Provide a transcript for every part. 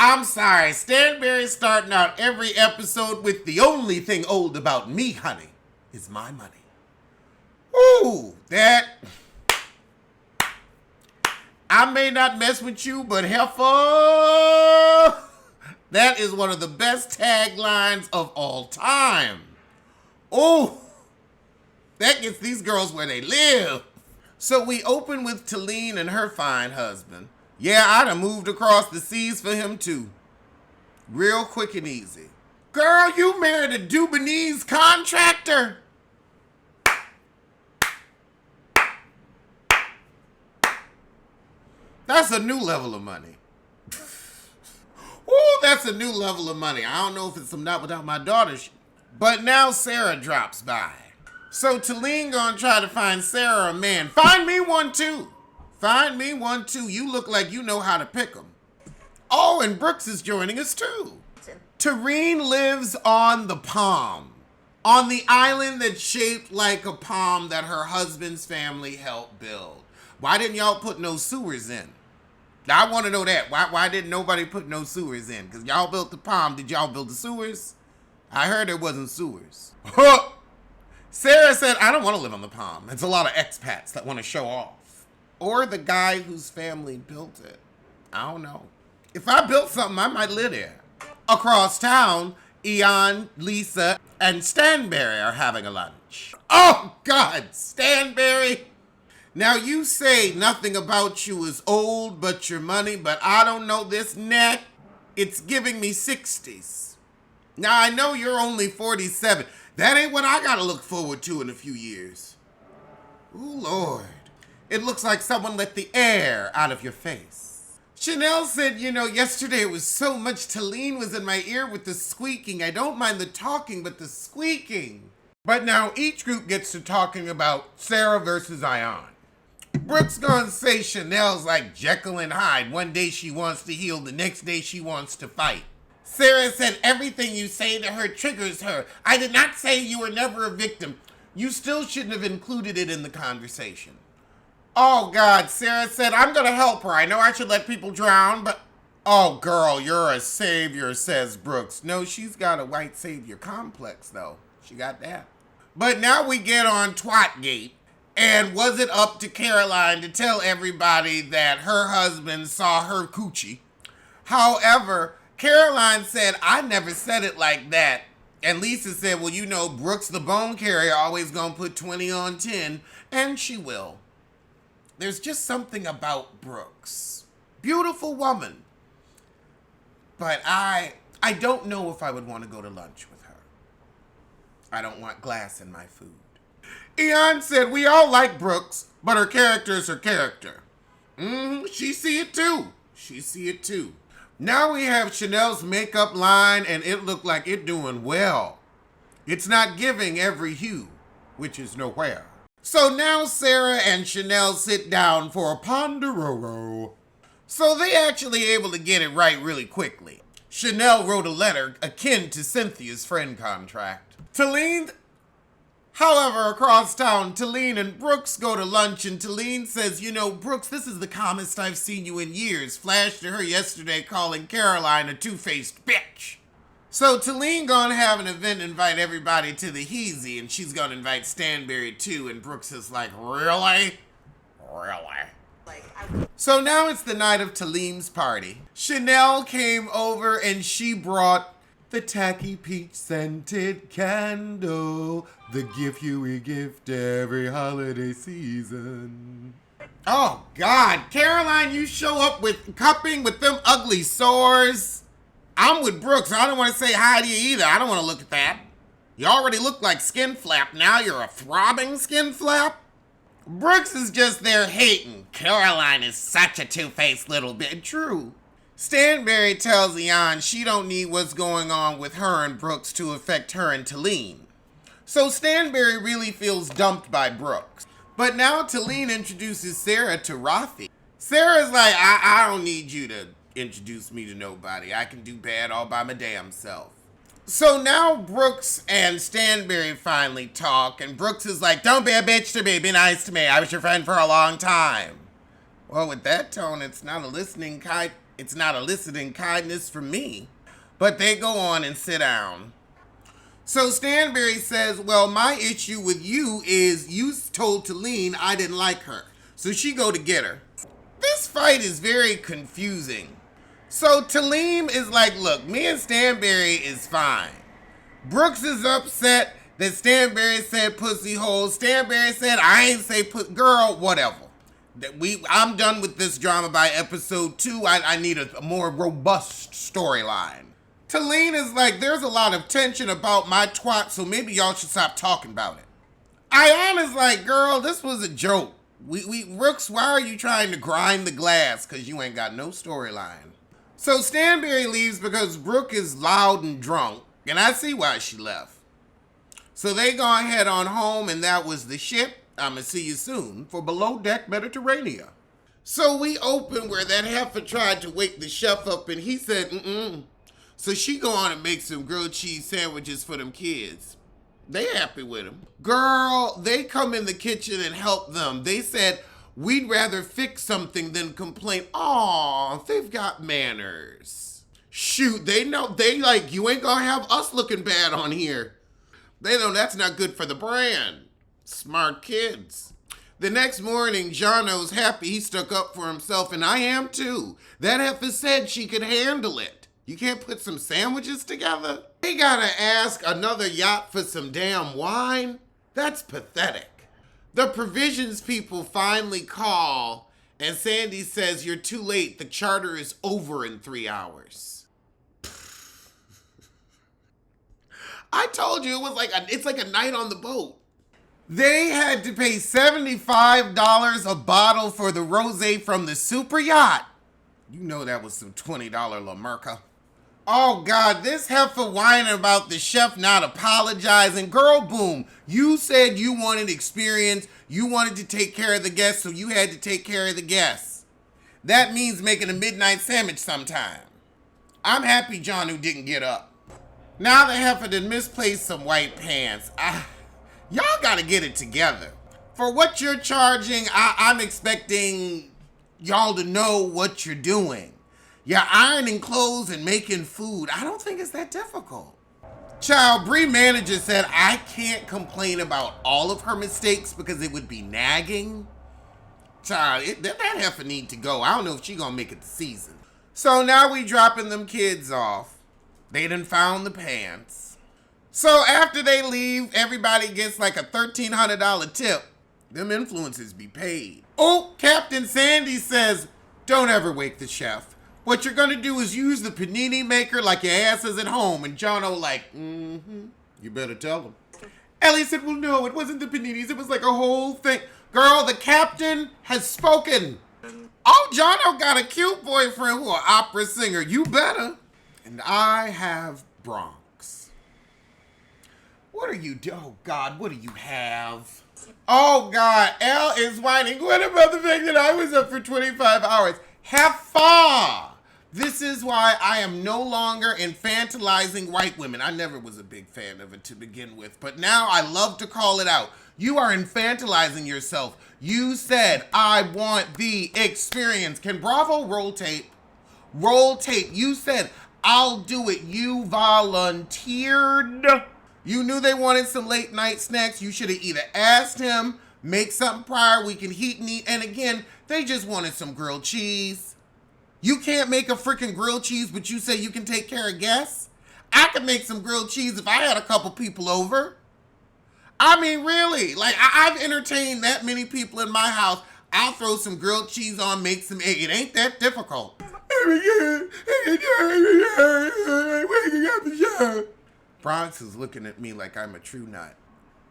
I'm sorry, Stanberry's starting out every episode with the only thing old about me, honey, is my money. Ooh, that... I may not mess with you, but heifer, that is one of the best taglines of all time. Oh, that gets these girls where they live. So we open with Talene and her fine husband. Yeah, I'd have moved across the seas for him too. Real quick and easy. Girl, you married a Dubonese contractor? That's a new level of money. Ooh, that's a new level of money. I don't know if it's some Not Without My Daughter shit. But now Sarah drops by. So Talene gonna try to find Sarah a man. Find me one too. Find me one too. You look like you know how to pick them. Oh, and Brooks is joining us too. Tareen lives on the palm. On the island that's shaped like a palm that her husband's family helped build. Why didn't y'all put no sewers in? I want to know that. Why didn't nobody put no sewers in? Because y'all built the palm. Did y'all build the sewers? I heard there wasn't sewers. Sarah said, I don't want to live on the palm. It's a lot of expats that want to show off. Or the guy whose family built it. I don't know. If I built something, I might live there. Across town, Eon, Lisa, and Stanberry are having a lunch. Oh, God, Stanberry. Now, you say nothing about you is old but your money, but I don't know this neck. It's giving me 60s. Now, I know you're only 47. That ain't what I gotta look forward to in a few years. Ooh, Lord. It looks like someone let the air out of your face. Chanel said, yesterday it was so much Talene was in my ear with the squeaking. I don't mind the talking, but the squeaking. But now each group gets to talking about Sarah versus Ion. Brooks gonna say Chanel's like Jekyll and Hyde. One day she wants to heal, the next day she wants to fight. Sarah said everything you say to her triggers her. I did not say you were never a victim. You still shouldn't have included it in the conversation. Oh God, Sarah said, I'm gonna help her. I know I should let people drown, but... Oh girl, you're a savior, says Brooks. No, she's got a white savior complex though. She got that. But now we get on Twatgate. And was it up to Caroline to tell everybody that her husband saw her coochie? However, Caroline said, I never said it like that. And Lisa said, well, Brooks the bone carrier always gonna put 20 on 10, and she will. There's just something about Brooks. Beautiful woman. But I don't know if I would want to go to lunch with her. I don't want glass in my food. Eon said, we all like Brooks, but her character is her character. She see it too. She see it too. Now we have Chanel's makeup line, and it looked like it doing well. It's not giving every hue, which is nowhere. So now Sarah and Chanel sit down for a ponderoro. So they actually able to get it right really quickly. Chanel wrote a letter akin to Cynthia's friend contract. However, across town, Talene and Brooks go to lunch, and Talene says, Brooks, this is the calmest I've seen you in years. Flashed to her yesterday calling Caroline a two-faced bitch. So Talene gonna have an event and invite everybody to the Heezy, and she's gonna invite Stanberry too, and Brooks is like, really? Really? So now it's the night of Talene's party. Chanel came over, and she brought the tacky peach scented candle, the gift we gift every holiday season. Oh God, Caroline, you show up with cupping with them ugly sores. I'm with Brooks. I don't want to say hi to you either. I don't want to look at that. You already look like Skin Flap. Now you're a throbbing Skin Flap. Brooks is just there hating. Caroline is such a two-faced little bit. True. Stanberry tells Eon she don't need what's going on with her and Brooks to affect her and Talene. So Stanberry really feels dumped by Brooks. But now Talene introduces Sarah to Rafi. Sarah's like, I don't need you to introduce me to nobody. I can do bad all by my damn self. So now Brooks and Stanberry finally talk, and Brooks is like, don't be a bitch to me, be nice to me. I was your friend for a long time. Well, with that tone, it's not a listening kind. It's not eliciting kindness from me. But they go on and sit down. So Stanberry says, well, my issue with you is you told Talene I didn't like her. So she go to get her. This fight is very confusing. So Talene is like, look, me and Stanberry is fine. Brooks is upset that Stanberry said pussy hole. Stanberry said, I ain't say girl, whatever. I'm done with this drama by episode 2. I need a more robust storyline. Talene is like, there's a lot of tension about my twat, so maybe y'all should stop talking about it. Ayana's like, girl, this was a joke. Brooks, why are you trying to grind the glass? Because you ain't got no storyline. So Stanberry leaves because Brooke is loud and drunk, and I see why she left. So they go ahead on home, and that was the ship. I'ma see you soon for Below Deck Mediterranean. So we open where that heifer tried to wake the chef up, and he said, So she go on and make some grilled cheese sandwiches for them kids. They happy with him. Girl, they come in the kitchen and help them. They said, we'd rather fix something than complain. Aw, they've got manners. Shoot, they know, they like, you ain't gonna have us looking bad on here. They know that's not good for the brand. Smart kids. The next morning, Jono's happy he stuck up for himself, and I am too. That heifer said she could handle it. You can't put some sandwiches together? They gotta ask another yacht for some damn wine? That's pathetic. The provisions people finally call, and Sandy says, you're too late. The charter is over in 3 hours. I told you it's like a night on the boat. They had to pay $75 a bottle for the rosé from the super yacht. You know that was some $20 La Merca. Oh God, this heifer whining about the chef not apologizing. Girl, boom, you said you wanted experience. You wanted to take care of the guests, so you had to take care of the guests. That means making a midnight sandwich sometime. I'm happy John didn't get up. Now the heifer done misplaced some white pants. Y'all gotta get it together. For what you're charging, I'm expecting y'all to know what you're doing. You're ironing clothes and making food. I don't think it's that difficult. Child, Bree manager said, I can't complain about all of her mistakes because it would be nagging. Child, that heifer need to go. I don't know if she gonna make it the season. So now we dropping them kids off. They done found the pants. So after they leave, everybody gets like a $1,300 tip. Them influencers be paid. Oh, Captain Sandy says, don't ever wake the chef. What you're gonna do is use the panini maker like your ass is at home. And Jono like, you better tell him. Ellie said, well, no, it wasn't the paninis. It was like a whole thing. Girl, the captain has spoken. Oh, Jono got a cute boyfriend who an opera singer. You better. And I have Bronx. What are you doing? Oh, God, what do you have? Oh, God, Elle is whining. What about the fact that I was up for 25 hours? Have fun. This is why I am no longer infantilizing white women. I never was a big fan of it to begin with, but now I love to call it out. You are infantilizing yourself. You said, I want the experience. Can Bravo roll tape? Roll tape. You said, I'll do it. You volunteered. You knew they wanted some late night snacks. You should have either asked him, make something prior, we can heat and eat. And again, they just wanted some grilled cheese. You can't make a freaking grilled cheese, but you say you can take care of guests? I could make some grilled cheese if I had a couple people over. I mean, really, like I've entertained that many people in my house. I'll throw some grilled cheese on, make some egg. It ain't that difficult. Bronx is looking at me like I'm a true nut.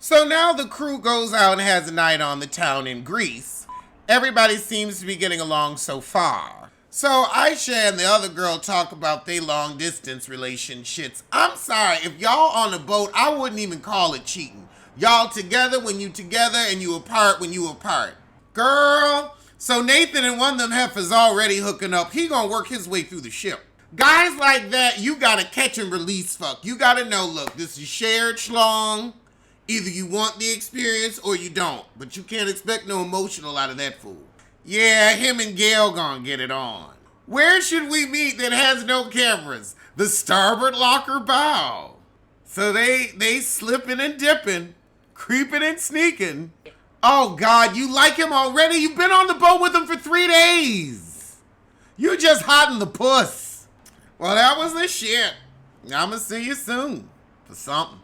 So now the crew goes out and has a night on the town in Greece. Everybody seems to be getting along so far. So Aisha and the other girl talk about their long distance relationships. I'm sorry, if y'all on a boat, I wouldn't even call it cheating. Y'all together when you together and you apart when you apart. Girl, so Nathan and one of them heifers already hooking up. He gonna work his way through the ship. Guys like that, you gotta catch and release fuck. You gotta know, look, this is shared schlong. Either you want the experience or you don't. But you can't expect no emotional out of that fool. Yeah, him and Gail gonna get it on. Where should we meet that has no cameras? The starboard locker bow. So they slipping and dipping, creeping and sneaking. Oh God, you like him already? You've been on the boat with him for 3 days. You just hot in the puss. Well, that was the shit. I'ma see you soon for something.